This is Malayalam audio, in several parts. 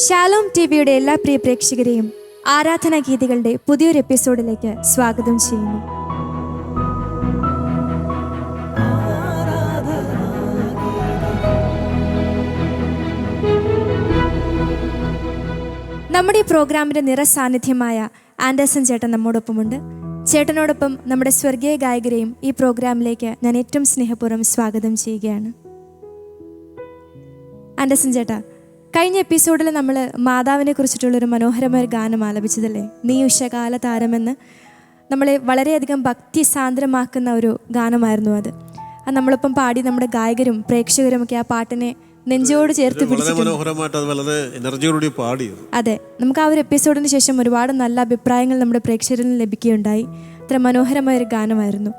ഷാലോം ടിവിയുടെ എല്ലാ പ്രിയ പ്രേക്ഷകരെയും ആരാധനാ ഗീതികളുടെ പുതിയൊരു എപ്പിസോഡിലേക്ക് സ്വാഗതം ചെയ്യുന്നു. നമ്മുടെ ഈ പ്രോഗ്രാമിൻ്റെ നിറസാന്നിധ്യമായ ആൻഡേഴ്സൺ ചേട്ടൻ നമ്മോടൊപ്പമുണ്ട്. ചേട്ടനോടൊപ്പം നമ്മുടെ സ്വർഗീയ ഗായകരെയും ഈ പ്രോഗ്രാമിലേക്ക് ഞാൻ ഏറ്റവും സ്നേഹപൂർവ്വം സ്വാഗതം ചെയ്യുകയാണ്. ആൻഡേഴ്സൺ ചേട്ടാ, കഴിഞ്ഞ എപ്പിസോഡിൽ നമ്മൾ മാതാവിനെ കുറിച്ചിട്ടുള്ളൊരു മനോഹരമായ ഗാനം ആലപിച്ചതല്ലേ, നീ ഉഷകാല താരമെന്ന്. നമ്മളെ വളരെയധികം ഭക്തി സാന്ദ്രമാക്കുന്ന ഒരു ഗാനമായിരുന്നു അത്. നമ്മളിപ്പം പാടി നമ്മുടെ ഗായകരും പ്രേക്ഷകരുമൊക്കെ ആ പാട്ടിനെ നെഞ്ചോട് ചേർത്ത് പിടിച്ചിട്ടുണ്ട്. അതെ, നമുക്ക് ആ ഒരു എപ്പിസോഡിന് ശേഷം ഒരുപാട് നല്ല അഭിപ്രായങ്ങൾ നമ്മുടെ പ്രേക്ഷകരിൽ നിന്ന് ലഭിക്കുകയുണ്ടായി. അത്ര മനോഹരമായൊരു ഗാനമായിരുന്നു.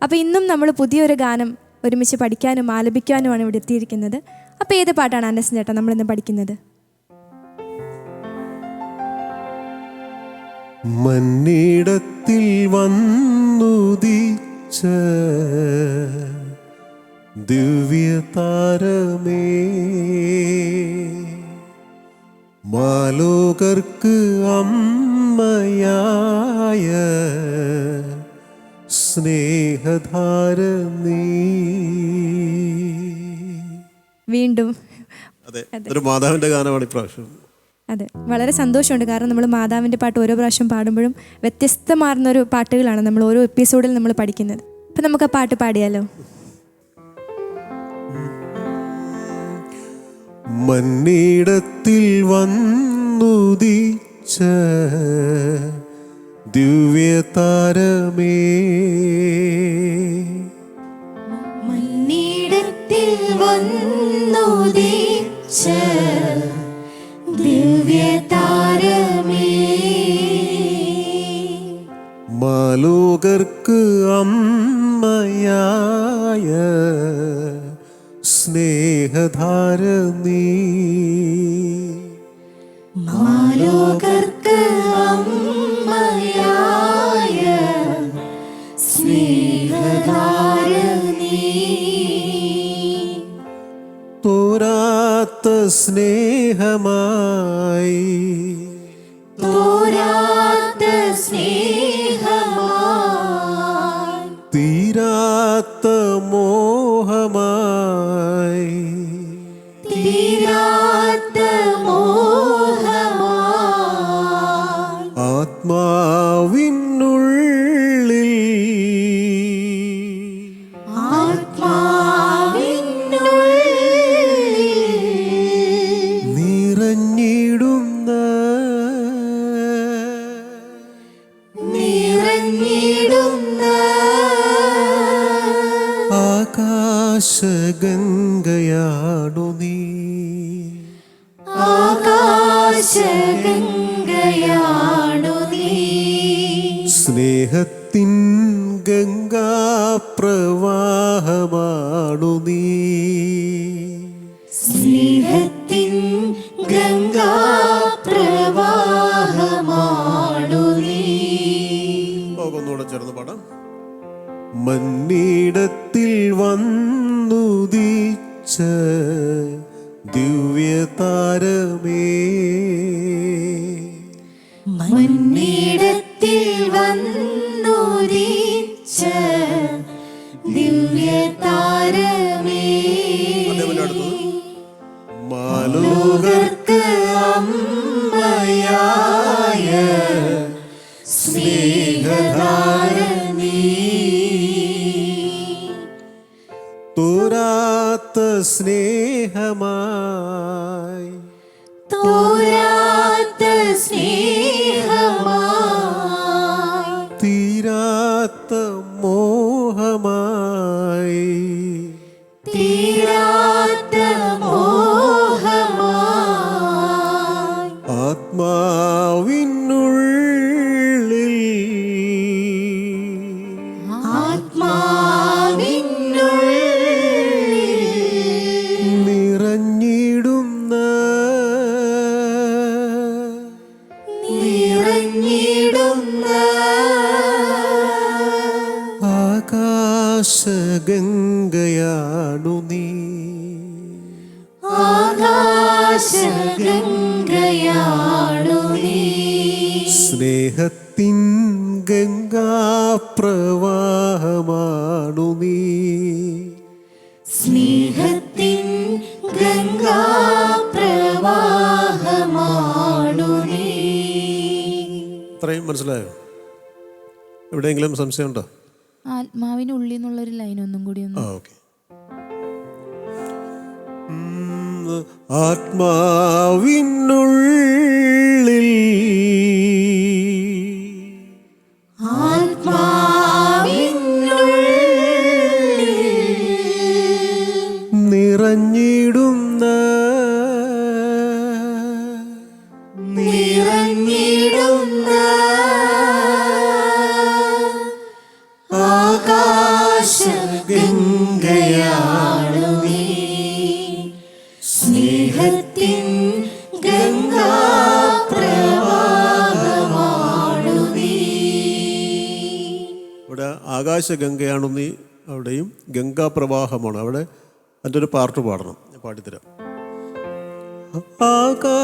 അപ്പോൾ ഇന്നും നമ്മൾ പുതിയൊരു ഗാനം ഒരുമിച്ച് പഠിക്കാനും ആലപിക്കാനുമാണ് ഇവിടെ എത്തിയിരിക്കുന്നത്. അപ്പോൾ ഏത് പാട്ടാണ് ആൻഡേഴ്സൺ ചേട്ടാ നമ്മളിന്ന് പഠിക്കുന്നത്? മന്നിടത്തിൽ വന്നുദിച്ച ദിവ്യതാരമേ, മാലോകർക്ക് അമ്മയായ സ്നേഹധാര നീ. വീണ്ടും അതെ, മാതാവിൻ്റെ ഗാനമാണ് ഇപ്രാവശ്യം. അതെ, വളരെ സന്തോഷമുണ്ട്. കാരണം നമ്മൾ മാതാവിൻ്റെ പാട്ട് ഓരോ പ്രാവശ്യം പാടുമ്പോഴും വ്യത്യസ്തമാർന്നൊരു പാട്ടുകളാണ് നമ്മൾ ഓരോ എപ്പിസോഡിൽ നമ്മൾ പഠിക്കുന്നത്. അപ്പം നമുക്ക് ആ പാട്ട് പാടിയാലോ? മന്നിടത്തിൽ വന്നുദിച്ച ദിവ്യതാരമേ, മന്നിടത്തിൽ വന്നുദിച്ച ദിവ്യതാരമേ, മാലോകർക്ക് അമ്മയായ സ്നേഹധാര നീ. മാലോകർക്ക് അമ്മയായ സ്നേഹധാര നീ. തോരാത്ത സ്നേഹമായി, തോരാത്ത സ്നേഹമായി, തീരാത്ത മോഹമായി, തീരാത്ത മോഹമായി, ആത്മാവിനുള്ളിൽ നിറഞ്ഞിടുന്ന ആകാശഗംഗയാണു നീ, ആകാശഗംഗയാണു നീ. സ്നേഹത്തിൻ ഗംഗാപ്രവാഹമാണു നീ, സ്നേഹത്തിൻ ഗംഗാപ്രവാഹമാണു നീ. ഒന്നുകൂടെ ചേർന്ന് പാടാം. മന്നിടത്തിൽ വന്നുദിച്ച ദിവ്യതാരമേ, മന്നിടത്തിൽ വന്നുദിച്ച ദിവ്യതാരമേ, മാലോകർക്ക് അമ്മയായ സ്നേഹധാര നീ. തോരാത്ത സ്നേഹമായി, തോരാത്ത സ്നേഹമായി, തീരാത്ത മോഹമായി, തീരാത്ത മോഹമായി, ആത്മാവിനുള്ളിൽ നിറഞ്ഞിടുന്ന ആകാശഗംഗയാണു നീ, ആകാശ ആകാശഗംഗയാണു നീ. സ്നേഹത്തിൻ ഗംഗാപ്രവാഹമാണു നീ. സ്നേഹത്തിൻ ഗംഗാപ്രവാഹമാണു നീ. ഇത്രയും മനസ്സിലായോ? എവിടെയെങ്കിലും സംശയമുണ്ടോ? ആത്മാവിനുള്ളിൽ നിന്നുള്ളൊരു ലൈൻ ഒന്നും കൂടി ഒന്ന്. ഓക്കെ. ആത്മാവിനുള്ളിൽ നിറഞ്ഞിടുന്ന ആകാശഗംഗയാണു നീ. സ്നേഹത്തിൻ ഗംഗാപ്രവാഹമാണു നീ. ഇവിടെ ആകാശഗംഗയാണു നീ, അവിടെയും ഗംഗാപ്രവാഹമാണ്. അവിടെ അതിൻ്റെ ഒരു പാർട്ട് പാടണം, ഞാൻ പാടിത്തരാം. ആകാശഗംഗയാണു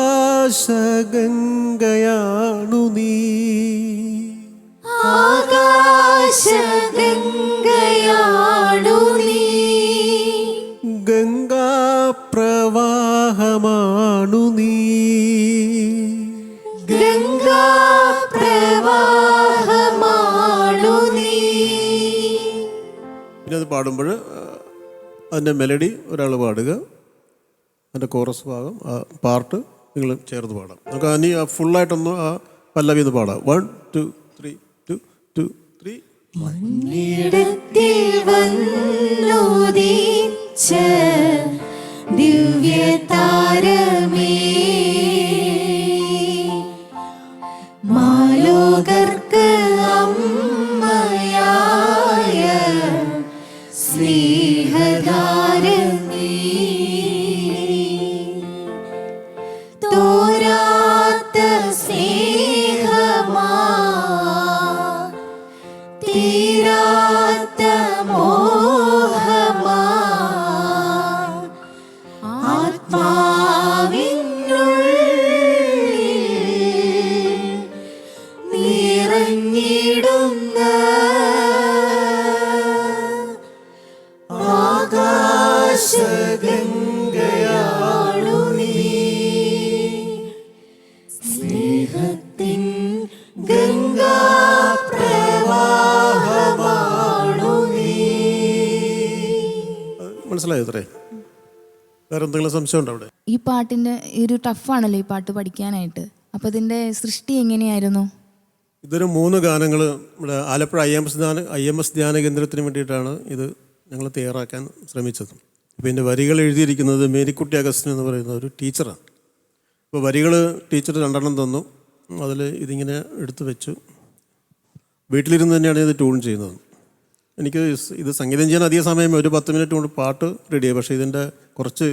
നീ, ആകാശഗംഗയാണു നീ. ഗംഗാപ്രവാഹമാണു നീ. ഗംഗാപ്രവാഹമാണു നീ. പിന്നെ അത് പാടുമ്പോൾ അതിൻ്റെ മെലഡി ഒരാൾ പാടുക, അതിൻ്റെ കോറസ് ഭാഗം ആ പാർട്ട് നിങ്ങൾ ചേർന്ന് പാടാം. നമുക്ക് ഇനി ഫുള്ളായിട്ടൊന്ന് ആ പല്ലവി ഒന്ന് പാടാം. 1 2 3 2 2 3. മണ്ണിടത്തിൽ വന്നുദിച്ച ദിവ്യതാരമേ, മാലോകർക്ക് അമ്മയായ സ്നേഹധാരമേ, തോരാത്ത സ്നേഹമാ, തീരാത്ത മോഹമാ, ആത്മാവിനുള്ളിൽ നിറഞ്ഞിടുന്ന ആകാശഗംഗയാണു നീ. സ്നേഹത്തിൻ ഗംഗാപ്രവാഹമാണു നീ. മനസ്സിലായോ? ഇത്രേ. വേറെ എന്തെങ്കിലും സംശയം ഉണ്ടോ അവിടെ? ഈ പാട്ടിൻ്റെ ഒരു ടഫാണല്ലോ ഈ പാട്ട് പഠിക്കാനായിട്ട്. അപ്പോൾ ഇതിൻ്റെ സൃഷ്ടി എങ്ങനെയായിരുന്നു? ഇതൊരു 3 ഗാനങ്ങൾ ഇവിടെ ആലപ്പുഴ IMS ധ്യാന കേന്ദ്രത്തിന് വേണ്ടിയിട്ടാണ് ഇത് ഞങ്ങൾ തയ്യാറാക്കാൻ ശ്രമിച്ചത്. അപ്പോൾ ഇതിൻ്റെ വരികൾ എഴുതിയിരിക്കുന്നത് മേരിക്കുട്ടി അഗസ്റ്റിൻ എന്ന് പറയുന്ന ഒരു ടീച്ചറാണ്. അപ്പോൾ വരികൾ ടീച്ചർ 2 തന്നു. അതിൽ ഇതിങ്ങനെ എടുത്തു വെച്ചു. വീട്ടിലിരുന്ന് തന്നെയാണ് ഇത് ട്യൂൺ ചെയ്യുന്നത്. എനിക്ക് ഇത് സംഗീതം ചെയ്യാൻ അധിക സമയം ഒരു 10 മിനിറ്റ് കൊണ്ട് പാട്ട് റെഡിയായി. പക്ഷേ ഇതിൻ്റെ കുറച്ച്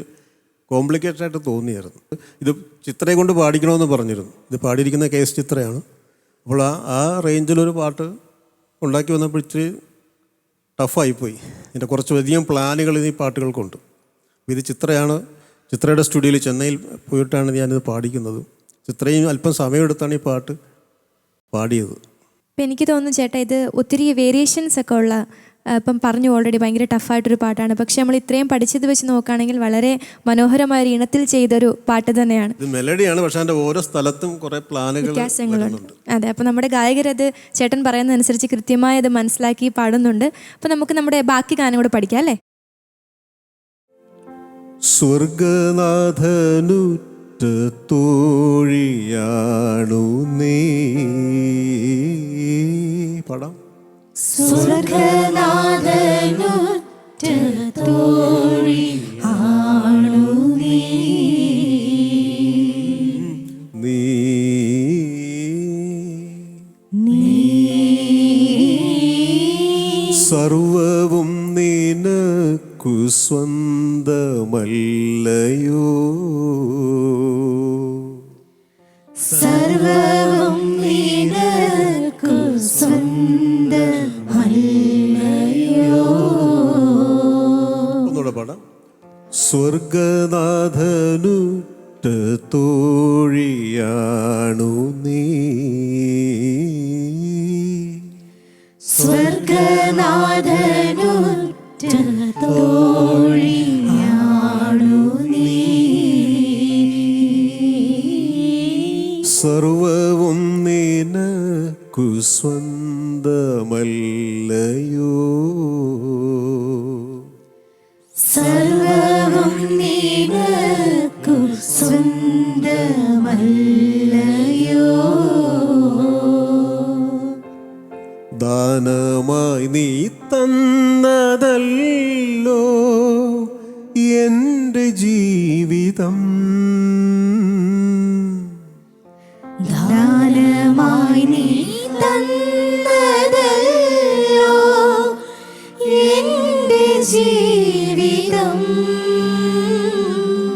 കോംപ്ലിക്കേറ്റഡ് ആയിട്ട് തോന്നിയായിരുന്നു. ഇത് ചിത്രയെ കൊണ്ട് പാടിക്കണമെന്ന് പറഞ്ഞിരുന്നു. ഇത് പാടിയിരിക്കുന്ന KS ചിത്രയാണ്. അപ്പോൾ ആ റേഞ്ചിലൊരു പാട്ട് ഉണ്ടാക്കി വന്നപ്പോൾ ഇച്ചിരി ടഫായിപ്പോയി. ഇതിൻ്റെ കുറച്ച് അധികം പ്ലാനുകൾ ഈ പാട്ടുകൾക്കുണ്ട്. ഇത് ചിത്രയുടെ സ്റ്റുഡിയോയിൽ ചെന്നൈയിൽ പോയിട്ടാണ് ഞാനിത് പാടിക്കുന്നത്. ചിത്രയും അല്പം സമയമെടുത്താണ് ഈ പാട്ട് പാടിയത്. ഇപ്പം എനിക്ക് തോന്നുന്നു ചേട്ടാ, ഇത് ഒത്തിരി വേരിയേഷൻസ് ഒക്കെ ഉള്ള, ഇപ്പം പറഞ്ഞു ഓൾറെഡി ഭയങ്കര ടഫായിട്ടൊരു പാട്ടാണ്. പക്ഷെ നമ്മൾ ഇത്രയും പഠിച്ചത് വെച്ച് നോക്കുകയാണെങ്കിൽ വളരെ മനോഹരമായ ഒരു ഇനത്തിൽ ചെയ്തൊരു പാട്ട് തന്നെയാണ്. ഇത് മെലഡിയാണ്, പക്ഷേ അതിൻ്റെ ഓരോ സ്ഥലത്തും കുറേ പ്ലാനുകൾ വ്യത്യാസങ്ങളുണ്ട്. അതെ, അപ്പോൾ നമ്മുടെ ഗായകരത് ചേട്ടൻ പറയുന്നതനുസരിച്ച് കൃത്യമായി അത് മനസ്സിലാക്കി പാടുന്നുണ്ട്. അപ്പോൾ നമുക്ക് നമ്മുടെ ബാക്കി ഗാനം കൂടെ പഠിക്കാം അല്ലേ? സ്വർഗനാഥനുറ്റ തോഴിയാണു നീ. പാടാം. സ്വർഗനാഥനുറ്റ തോഴിയാണു നീ. നീ സർവവും നിനക്കു സ്വന്തമല്ലയോ. സർവവും നിനക്കു സ്വന്തമല്ലയോ. ഒന്നുകൂടെ പാടാം. സ്വർഗനാഥനുറ്റ തോഴിയാണു നീ. സ്വർഗനാഥനുറ്റ തോഴിയാണു നീ. സർവവും നിനക്കു സ്വന്തമല്ലയോ. സർവവും നിനക്കു സ്വന്തമല്ലയോ. ദാനമായി നീ തന്നതല്ലോ എൻ്റെ ജീവിതം. ദാനമായി നീ തന്നതല്ലോ എൻ്റെ ജീവിതം.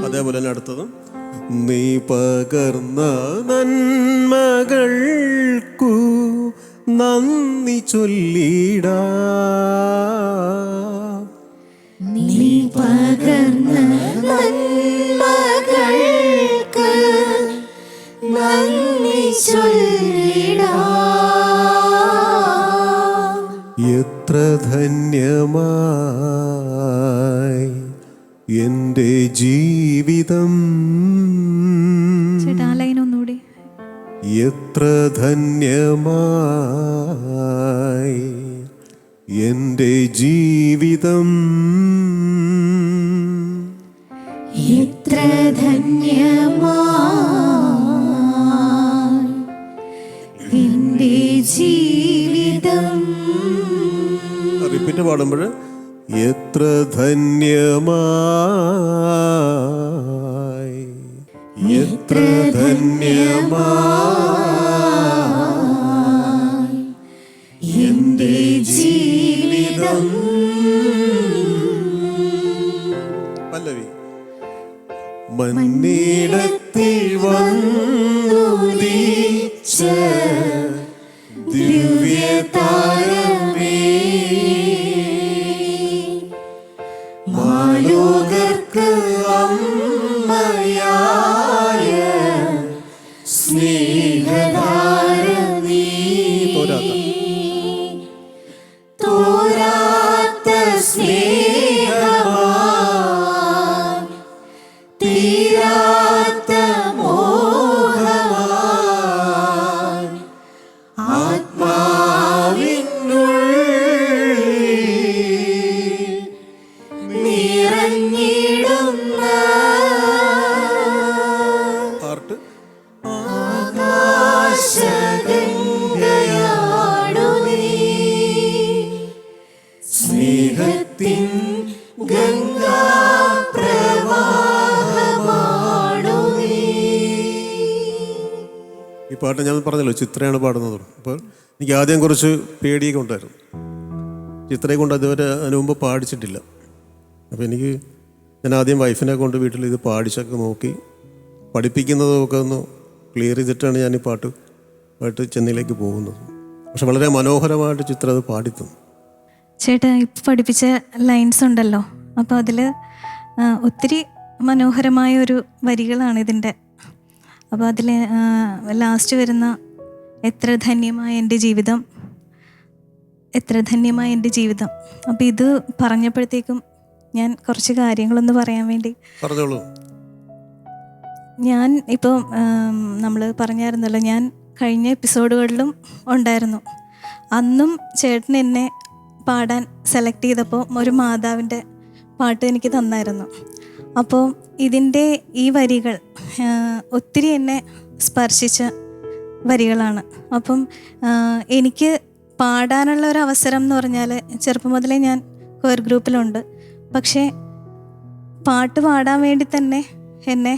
അതേപോലെ തന്നെ അടുത്തത്, നീ പകർന്ന നന്മകൾക്കു നന്ദി ചൊല്ലിടാം. നീ പകർന്ന നന്മകൾക്ക് നന്ദി ചൊല്ലിടാം. എത്ര ധന്യമായി എൻ്റെ ജീവിതം. ചേട്ടാ ആ ലൈൻ ഒന്നുകൂടി. എത്ര ധന്യമായി എൻ്റെ ജീവിതം. എത്ര ധന്യമായി എൻ്റെ ജീവിതം. റിപ്പീറ്റ് പാടുമ്പോൾ എത്ര ധന്യമായി, എത്ര ധന്യമായി എൻ്റെ ജീവിതം. പല്ലവി, മണ്ണിടത്തിൽ വന്നുദിച്ച ദിവ്യതാരമേ, മാലോകർക്ക് അമ്മയായ സ്നേഹധാര നീ. തോരാത്ത സ്നേഹമായി തീരാത്ത മോഹമായി ആത്മാവിനുള്ളിൽ നിറഞ്ഞിടുന്ന പാർട്ട്. ആകാശഗംഗയാണു നീ. സ്നേഹത്തിൻ ഗംഗാപ്രവാഹമാണു നീ. ഈ പാട്ട് ഞാൻ പറഞ്ഞല്ലോ ചിത്രയാണ് പാടുന്നത്. അപ്പോൾ എനിക്ക് ആദ്യം കുറച്ച് പേടിയൊക്കെ ഉണ്ടായിരുന്നു. ചിത്രയെ കൊണ്ട് അതുവരെ അതിന് മുമ്പ് പാടിച്ചിട്ടില്ല. അപ്പോൾ ഞാൻ ആദ്യം വൈഫിനെ കൊണ്ട് വീട്ടിൽ ഇത് പാടിച്ചൊക്കെ നോക്കി പഠിപ്പിക്കുന്നതൊക്കെ ഒന്ന് ക്ലിയർ ചെയ്തിട്ടാണ് ഞാൻ ഈ പാട്ട് ചെന്നൈയിലേക്ക് പോകുന്നത്. പക്ഷെ വളരെ മനോഹരമായിട്ട് ചിത്ര അത് പാടിത്തന്നു. ചേട്ടാ ഇപ്പം പഠിപ്പിച്ച ലൈൻസ് ഉണ്ടല്ലോ, അപ്പോൾ അതിൽ ഒത്തിരി മനോഹരമായ ഒരു വരികളാണ് ഇതിൻ്റെ. അപ്പോൾ അതിൽ ലാസ്റ്റ് വരുന്ന എത്ര ധന്യമായ എൻ്റെ ജീവിതം, എത്ര ധന്യമായ എൻ്റെ ജീവിതം. അപ്പോൾ ഇത് പറഞ്ഞപ്പോഴത്തേക്കും ഞാൻ കുറച്ച് കാര്യങ്ങളൊന്ന് പറയാൻ വേണ്ടി. പറഞ്ഞോളൂ. ഞാൻ ഇപ്പോൾ നമ്മൾ പറഞ്ഞായിരുന്നല്ലോ, ഞാൻ കഴിഞ്ഞ എപ്പിസോഡുകളിലും ഉണ്ടായിരുന്നു. അന്നും ചേട്ടൻ എന്നെ പാടാൻ സെലക്ട് ചെയ്തപ്പോൾ ഒരു മാതാവിൻ്റെ പാട്ട് എനിക്ക് തന്നായിരുന്നു. അപ്പോൾ ഇതിൻ്റെ ഈ വരികൾ ഒത്തിരി എന്നെ സ്പർശിച്ച വരികളാണ്. അപ്പം എനിക്ക് പാടാനുള്ള ഒരു അവസരം എന്ന് പറഞ്ഞാൽ ചെറുപ്പം മുതലേ ഞാൻ കൊയർ ഗ്രൂപ്പിലുണ്ട്. പക്ഷേ പാട്ട് പാടാൻ വേണ്ടി തന്നെ എന്നെ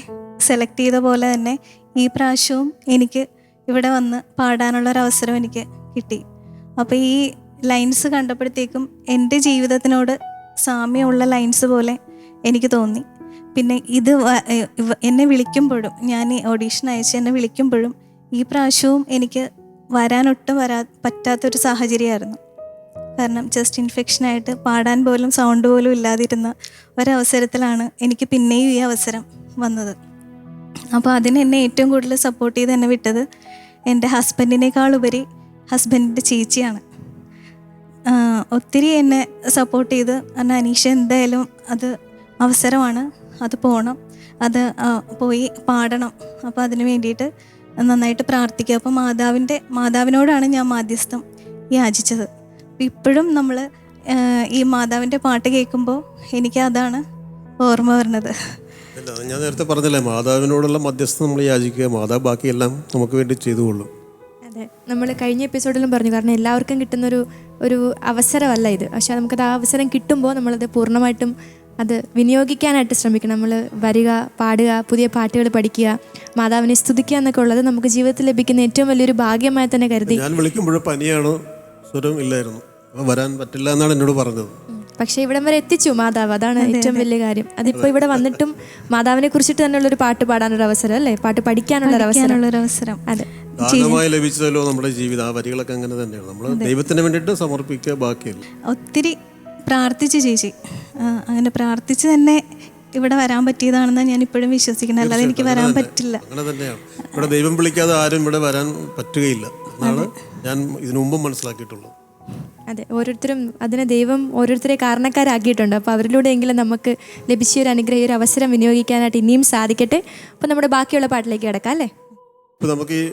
സെലക്ട് ചെയ്ത പോലെ തന്നെ ഈ പ്രാവശ്യവും എനിക്ക് ഇവിടെ വന്ന് പാടാനുള്ളൊരവസരം എനിക്ക് കിട്ടി. അപ്പോൾ ഈ ലൈൻസ് കണ്ടപ്പോഴത്തേക്കും എൻ്റെ ജീവിതത്തിനോട് സാമ്യമുള്ള ലൈൻസ് പോലെ എനിക്ക് തോന്നി. പിന്നെ ഇത് എന്നെ വിളിക്കുമ്പോഴും, ഞാൻ ഓഡീഷൻ അയച്ച് എന്നെ വിളിക്കുമ്പോഴും ഈ പ്രാവശ്യവും എനിക്ക് വരാനൊട്ടും പറ്റാത്തൊരു സാഹചര്യമായിരുന്നു. കാരണം ചെസ്റ്റ് ഇൻഫെക്ഷനായിട്ട് പാടാൻ പോലും സൗണ്ട് പോലും ഇല്ലാതിരുന്ന ഒരവസരത്തിലാണ് എനിക്ക് പിന്നെയും ഈ അവസരം വന്നത്. അപ്പോൾ അതിന് എന്നെ ഏറ്റവും കൂടുതൽ സപ്പോർട്ട് ചെയ്ത് എന്നെ വിട്ടത് എൻ്റെ ഹസ്ബൻഡിനേക്കാളുപരി ഹസ്ബൻഡിൻ്റെ ചേച്ചിയാണ്. ഒത്തിരി എന്നെ സപ്പോർട്ട് ചെയ്ത് എന്നാൽ അനീഷ എന്തായാലും അത് അവസരമാണ്, അത് പോകണം, അത് പോയി പാടണം, അപ്പോൾ അതിന് വേണ്ടിയിട്ട് നന്നായിട്ട് പ്രാർത്ഥിക്കുക. അപ്പോൾ മാതാവിനോടാണ് ഞാൻ മാധ്യസ്ഥം യാചിച്ചത്. ഇപ്പോഴും നമ്മൾ ഈ മാതാവിൻ്റെ പാട്ട് കേൾക്കുമ്പോൾ എനിക്ക് അതാണ് ഓർമ്മ വരുന്നത്. ഞാൻ നേരത്തെ പറഞ്ഞില്ലേ, മാതാവിനോടുള്ള മധ്യസ്ഥം നമ്മൾ യാചിക്കുക, മാതാവ് ബാക്കിയെല്ലാം നമുക്ക് വേണ്ടി ചെയ്തുകൊള്ളും. അതെ, നമ്മൾ കഴിഞ്ഞ എപ്പിസോഡിലും പറഞ്ഞു, കാരണം എല്ലാവർക്കും കിട്ടുന്നൊരു അവസരമല്ല ഇത്. പക്ഷേ നമുക്കത് ആ അവസരം കിട്ടുമ്പോൾ നമ്മളത് പൂർണ്ണമായിട്ടും അത് വിനിയോഗിക്കാനായിട്ട് ശ്രമിക്കണം. നമ്മൾ വരിക, പാടുക, പുതിയ പാട്ടുകൾ പഠിക്കുക, മാതാവിനെ സ്തുതിക്കുക എന്നൊക്കെ ഉള്ളത് നമുക്ക് ജീവിതത്തിൽ ലഭിക്കുന്ന ഏറ്റവും വലിയൊരു ഭാഗ്യമായി തന്നെ കരുതി. ഞാൻ വിളിക്കുമ്പോൾ പനിയാണ്, സ്വരം ഇല്ലായിരുന്നു, വരാൻ പറ്റില്ല എന്നാണ് എന്നോട് പറഞ്ഞത്. പക്ഷേ ഇവിടം വരെ എത്തിച്ചു മാതാവ്, അതാണ് ഏറ്റവും വലിയ കാര്യം. അതിപ്പോൾ ഇവിടെ വന്നിട്ടും മാതാവിനെ കുറിച്ചിട്ട് തന്നെയുള്ളൊരു പാട്ട് പാടാനൊരു അവസരം, അല്ലേ, പാട്ട് പഠിക്കാനുള്ള അവസരം. അതെ, ദാനമായി ലഭിച്ചതല്ലോ നമ്മുടെ ജീവിതം. ആ വരികളൊക്കെ അങ്ങനെ തന്നെയാണ്, നമ്മൾ ദൈവത്തിന് വേണ്ടിയിട്ട് സമർപ്പിക്കുക, ബാക്കിയല്ല. ഒത്തിരി പ്രാർത്ഥിച്ചു ചേച്ചി, അങ്ങനെ പ്രാർത്ഥിച്ച് തന്നെ ഇവിടെ വരാൻ പറ്റിയതാണെന്നാണ് ഞാൻ ഇപ്പോഴും വിശ്വസിക്കുന്നത്. അല്ലാതെ എനിക്ക് വരാൻ പറ്റില്ല. അങ്ങനെ തന്നെയാണ്, ഇവിടെ ദൈവം വിളിക്കാതെ ആരും ഇവിടെ വരാൻ പറ്റുകയില്ല എന്നാണ് ഞാൻ ഇതിനു മുമ്പ് മനസ്സിലാക്കിയിട്ടുള്ളത്. അതെ, ഓരോരുത്തരും അതിനെ ദൈവം ഓരോരുത്തരെ കാരണക്കാരാക്കിയിട്ടുണ്ട്. അപ്പോൾ അവരിലൂടെയെങ്കിലും നമുക്ക് ലഭിച്ച ഒരു അനുഗ്രഹം, ഒരു അവസരം വിനിയോഗിക്കാനായിട്ട് ഇനിയും സാധിക്കട്ടെ. അപ്പോൾ നമ്മുടെ ബാക്കിയുള്ള പാട്ടിലേക്ക് കിടക്കാം, അല്ലേ? ഇപ്പോൾ നമുക്ക് ഈ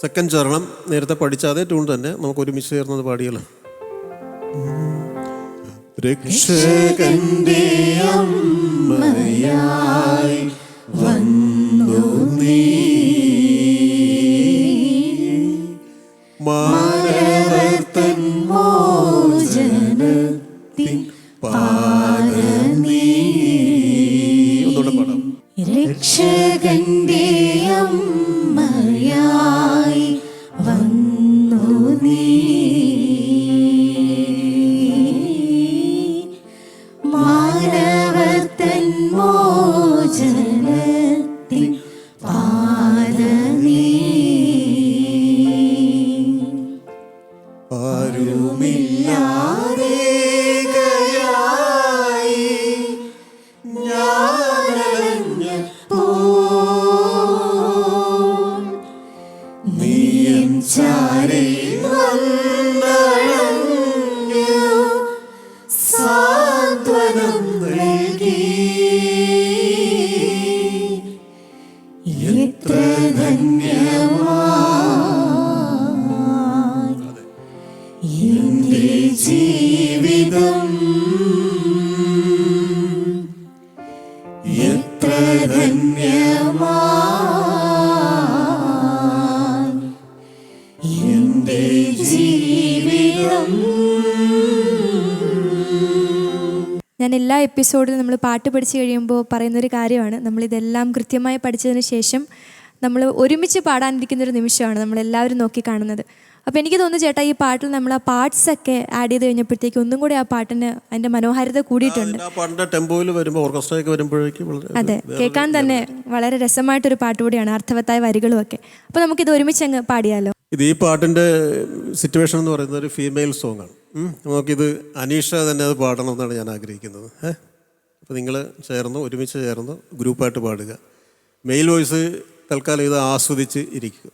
സെക്കൻഡ് ചരണം നേരത്തെ പഠിച്ച അതേ ട്യൂൺ തന്നെ നമുക്ക് ഒരുമിച്ച് ചേർന്നത് പാടിയല്ലോ. രക്ഷകന്റെ അമ്മയായി വന്നു നീ, മാനവർത്തൻ മോചനത്തിൻ പാദനീ. ഒന്നുകൂടെ പാടാം. രക്ഷകന്റെ അമ്മയായി വന്നു നീ, മാനവർത്തൻ മോചനത്തിൻ പാദനീ. ആരുമില്ലാതെ സാന്ത്വനം നൽകി, എത്ര ധന്യമായി എന്റെ ജീവിതം, എത്ര ധന്യമായി എന്റെ ജീവിതം. ഞാൻ എല്ലാ എപ്പിസോഡിലും നമ്മൾ പാട്ട് പഠിച്ചു കഴിയുമ്പോൾ പറയുന്നൊരു കാര്യമാണ്, നമ്മളിതെല്ലാം കൃത്യമായി പഠിച്ചതിന് ശേഷം നമ്മൾ ഒരുമിച്ച് പാടാനിരിക്കുന്നൊരു നിമിഷമാണ് നമ്മളെല്ലാവരും നോക്കിക്കാണുന്നത്. അപ്പോൾ എനിക്ക് തോന്നുന്നു ചേട്ടാ, ഈ പാട്ടിൽ നമ്മൾ ആ പാർട്സൊക്കെ ആഡ് ചെയ്ത് കഴിഞ്ഞപ്പോഴത്തേക്ക് ഒന്നും കൂടി ആ പാട്ടിന് അതിൻ്റെ മനോഹാരിത കൂടിയിട്ടുണ്ട്. പാട്ടിൻ്റെ ടെമ്പോയിൽ വരുമ്പോൾ, ഓർക്കസ്ട്രയൊക്കെ വരുമ്പോഴേക്കും അതെ, കേൾക്കാൻ തന്നെ വളരെ രസമായിട്ടൊരു പാട്ട് കൂടിയാണ്, അർത്ഥവത്തായ വരികളും ഒക്കെ. അപ്പോൾ നമുക്കിത് ഒരുമിച്ച് അങ്ങ് പാടിയാലോ? ഇത് ഈ പാട്ടിൻ്റെ സിറ്റുവേഷൻ എന്ന് പറയുന്നത് ഒരു ഫീമെയിൽ സോങ് ആണ്. നമുക്കിത് അനീഷ തന്നെ അത് പാടണം എന്നാണ് ഞാൻ ആഗ്രഹിക്കുന്നത്. അപ്പോൾ നിങ്ങൾ ഒരുമിച്ച് ചേർന്ന് ഗ്രൂപ്പായിട്ട് പാടുക. മെയിൽ വോയിസ് തൽക്കാലം ഇത് ആസ്വദിച്ച് ഇരിക്കുക,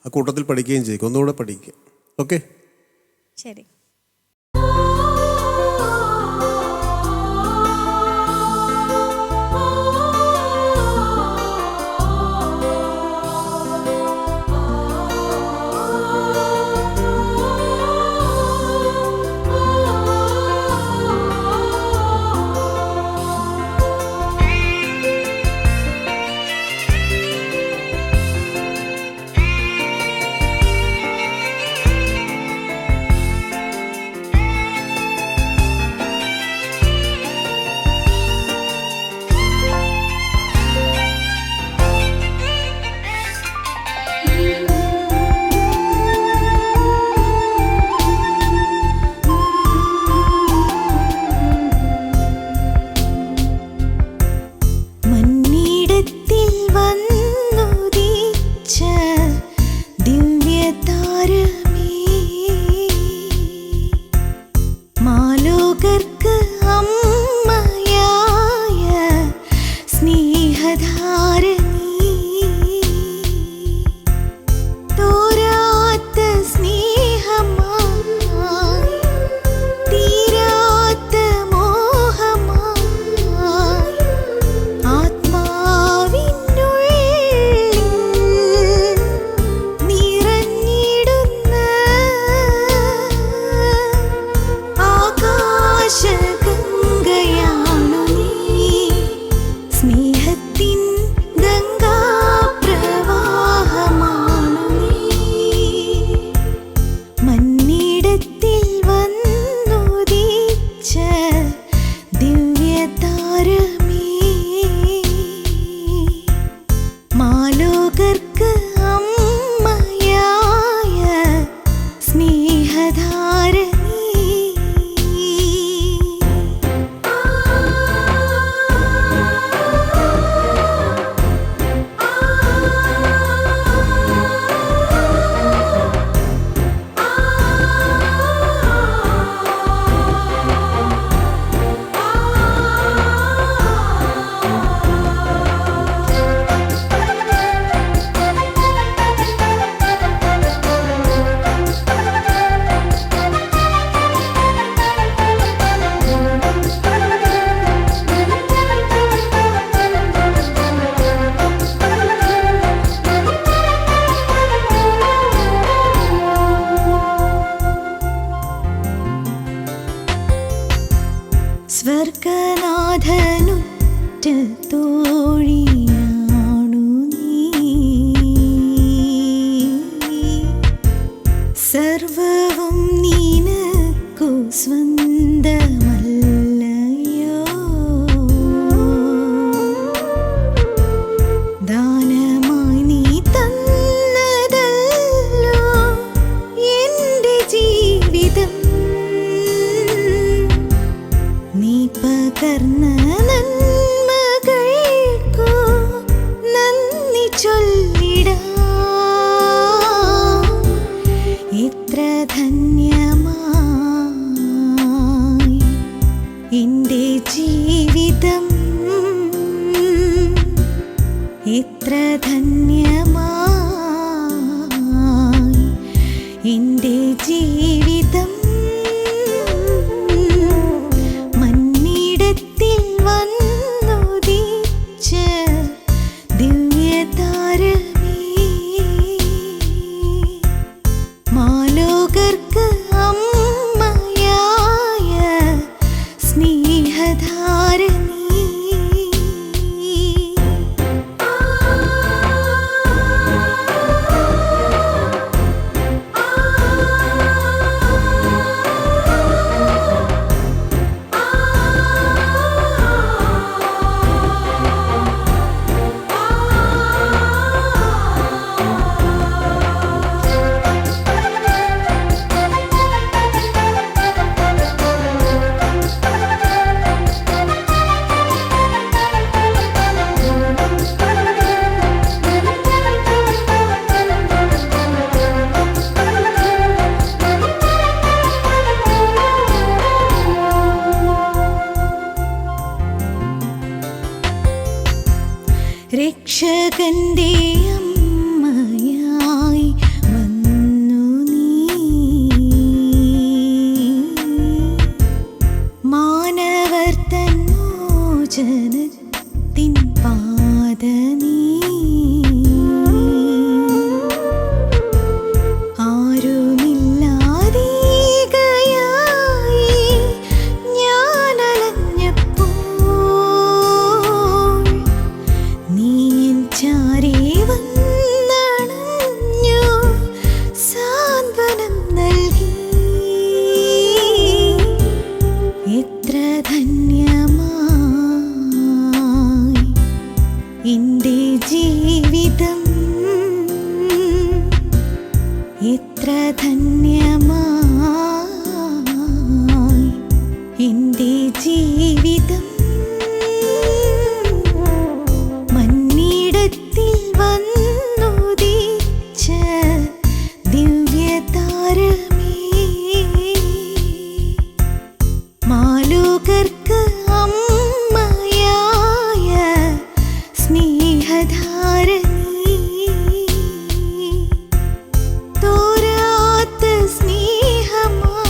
ആ കൂട്ടത്തിൽ പഠിക്കുകയും ചെയ്യുക, ഒന്നുകൂടെ പഠിക്കുക. ഓക്കെ, ശരി. തോഴിയാണു നീ. സർവവും നിനക്കു സ്വന്തമല്ലയോ. ദാനമായി നീ തന്നതല്ലോ എൻ്റെ ജീവിതം. നീ പകർന്ന നന്മകൾക്കു നന്ദി ചൊല്ലിടാം. എത്ര ധന്യമായി എൻ്റെ ജീവിതം. എത്ര ധന്യമായി എൻ്റെ ജീവിതം. മന്നിടത്തിൽ വന്നുദിച്ച ദിവ്യതാരമേ, മാലോകർക്ക് അമ്മയായ സ്നേഹധാരണി. രക്ഷകന്റെ അമ്മയായി വന്നു നീ. മാനവർ തൻ മോചനത്തിൻ പാത നീ. ആരുമില്ലാതികയായി ഞാൻ അലഞ്ഞപ്പോൾ നീ എൻ ചാരേ വന്നണഞ്ഞു സാന്ത്വനം നൽകി. എത്ര ധന്യമായി എൻ്റെ ജീവിതം. എത്ര ധന്യമായി എൻ്റെ ജീവിതം. മന്നിടത്തിൽ വന്നുദിച്ച ദിവ്യതാരമേ, മാലോകർക്ക് അമ്മയായ സ്നേഹധാരണി. തോരാത്ത സ്നേഹമായി,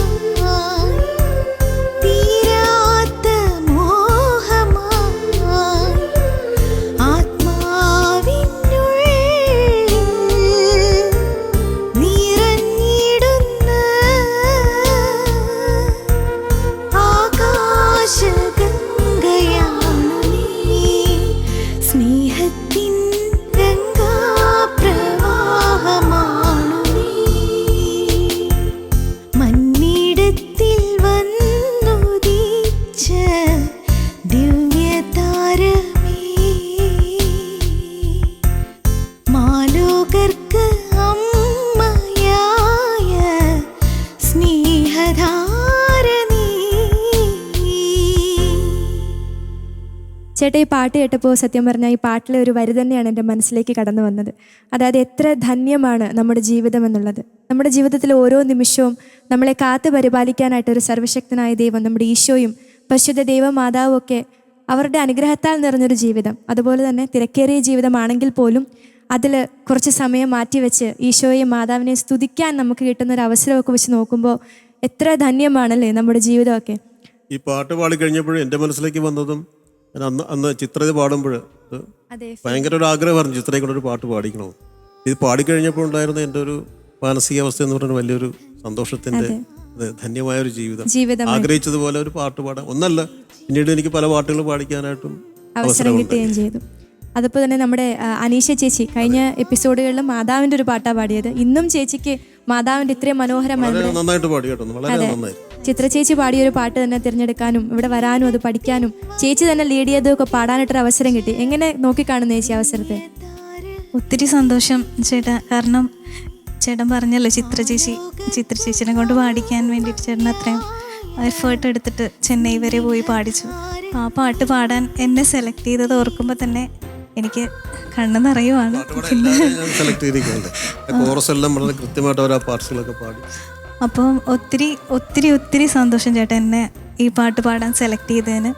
തീരാത്ത മോഹമായി, ആത്മാവിനുള്ളിൽ നിറഞ്ഞിടുന്ന ആകാശഗംഗയാണു നീ. സ്നേഹത്തിൻ ഗംഗാപ്രവാഹമാണു നീ. മന്നിടത്തിൽ വന്നുദിച്ച ദിവ്യതാരമേ, മാലോകർക്ക് അമ്മയായ സ്നേഹധാരണി. ചേട്ടാ, ഈ പാട്ട് കേട്ടപ്പോൾ സത്യം പറഞ്ഞാൽ ഈ പാട്ടിലെ ഒരു വരി തന്നെയാണ് എൻ്റെ മനസ്സിലേക്ക് കടന്നു വന്നത്. അതായത് എത്ര ധന്യമാണ് നമ്മുടെ ജീവിതം എന്നുള്ളത്. നമ്മുടെ ജീവിതത്തിലെ ഓരോ നിമിഷവും നമ്മളെ കാത്തു പരിപാലിക്കാനായിട്ട് ഒരു സർവ്വശക്തനായ ദൈവം, നമ്മുടെ ഈശോയും പരിശുദ്ധ ദൈവമാതാവും ഒക്കെ അവരുടെ അനുഗ്രഹത്താൽ നിറഞ്ഞൊരു ജീവിതം. അതുപോലെ തന്നെ തിരക്കേറിയ ജീവിതമാണെങ്കിൽ പോലും അതിൽ കുറച്ച് സമയം മാറ്റിവെച്ച് ഈശോയെയും മാതാവിനെയും സ്തുതിക്കാൻ നമുക്ക് കിട്ടുന്ന ഒരു അവസരമൊക്കെ വെച്ച് നോക്കുമ്പോൾ എത്ര ധന്യമാണല്ലേ നമ്മുടെ ജീവിതമൊക്കെ. ഈ പാട്ട് പാടിക്കഴിഞ്ഞപ്പോഴും എൻ്റെ മനസ്സിലേക്ക് വന്നതും ഞാൻ അന്ന് ചിത്രത പാടുമ്പോൾ അതെ, ഭയങ്കര ഒരു ആഗ്രഹമായിരുന്നു ചിത്രയെ കൊണ്ടൊരു പാട്ട് പാടിക്കണോ. ഇത് പാടിക്കഴിഞ്ഞപ്പോൾ ഉണ്ടായിരുന്ന എൻ്റെ ഒരു മാനസികാവസ്ഥ എന്ന് പറയുന്നത് വലിയൊരു സന്തോഷത്തിൻ്റെ ധന്യമായൊരു ജീവിതം. ആഗ്രഹിച്ചതുപോലെ ഒരു പാട്ട് പാടാൻ ഒന്നല്ല, പിന്നീട് എനിക്ക് പല പാട്ടുകൾ പാടിക്കാനായിട്ടും അവസരം കിട്ടുകയും ചെയ്തു. അതുപോലെ തന്നെ നമ്മുടെ അനീഷ ചേച്ചി കഴിഞ്ഞ എപ്പിസോഡുകളിലും മാതാവിൻ്റെ ഒരു പാട്ടാണ് പാടിയത്. ഇന്നും ചേച്ചിക്ക് മാതാവിൻ്റെ ഇത്രയും മനോഹരമായ നന്നായിട്ട് പാടി കേട്ടോ, വളരെ നന്നായി. ചിത്ര ചേച്ചി പാടിയൊരു പാട്ട് തന്നെ തിരഞ്ഞെടുക്കാനും ഇവിടെ വരാനും അത് പഠിക്കാനും ചേച്ചി തന്നെ ലീഡ് ചെയ്തൊക്കെ പാടാനായിട്ടൊരു അവസരം കിട്ടി. എങ്ങനെ നോക്കിക്കാണുന്നു ചേച്ചി അവസരത്തെ? ഒത്തിരി സന്തോഷം ചേട്ടാ. കാരണം ചേട്ടൻ പറഞ്ഞല്ലോ ചിത്ര ചേച്ചിനെ കൊണ്ട് പാടിക്കാൻ വേണ്ടിയിട്ട് ചേട്ടൻ അത്രയും എഫേർട്ട് എടുത്തിട്ട് ചെന്നൈ വരെ പോയി പാടിച്ചു. ആ പാട്ട് പാടാൻ എന്നെ സെലക്ട് ചെയ്തത് ഓർക്കുമ്പോൾ തന്നെ എനിക്ക് കണ്ണ് നിറയുവാണ്. സെലക്ട് ചെയ്തിരിക്കുന്നുണ്ട്, കോറസ് എല്ലാം വളരെ കൃത്യമായിട്ട് അവർ ആ പാർട്സുകളൊക്കെ പാടി. അപ്പം ഒത്തിരി ഒത്തിരി ഒത്തിരി സന്തോഷം ചേട്ടാ എന്നെ ഈ പാട്ട് പാടാൻ സെലക്ട് ചെയ്തതിന്.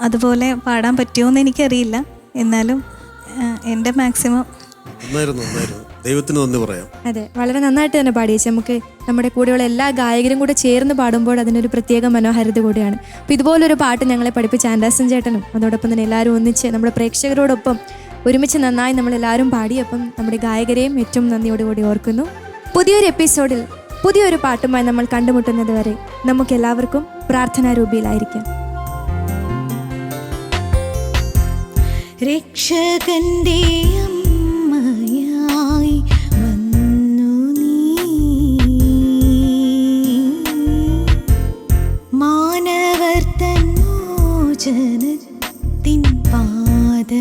അതുപോലെ പാടാൻ പറ്റുമോയെന്ന് എനിക്കറിയില്ല, എന്നാലും എൻ്റെ മാക്സിമം. ദൈവത്തിന് നന്ദി പറയാം. അതെ, വളരെ നന്നായിട്ട് തന്നെ പാടിയേച്ചി. നമുക്ക് നമ്മുടെ കൂടെയുള്ള എല്ലാ ഗായകരും കൂടെ ചേർന്ന് പാടുമ്പോൾ അതിനൊരു പ്രത്യേക മനോഹാരിത കൂടിയാണ്. അപ്പോൾ ഇതുപോലൊരു പാട്ട് ഞങ്ങളെ പഠിപ്പിച്ച ആൻഡേഴ്സൺ ചേട്ടനും അതോടൊപ്പം തന്നെ എല്ലാവരും ഒന്നിച്ച് നമ്മുടെ പ്രേക്ഷകരോടൊപ്പം ഒരുമിച്ച് നന്നായി നമ്മളെല്ലാവരും പാടി. അപ്പം നമ്മുടെ ഗായകരെയും ഏറ്റവും നന്ദിയോടുകൂടി ഓർക്കുന്നു. പുതിയൊരു എപ്പിസോഡിൽ പുതിയൊരു പാട്ടുമായി നമ്മൾ കണ്ടുമുട്ടുന്നത് വരെ നമുക്ക് എല്ലാവർക്കും പ്രാർത്ഥനാരൂപിയിലായിരിക്കാം. രക്ഷകന്റെ അമ്മയായി വന്നു നീ, മാനവർ തൻ മോചനത്തിൻ പാദ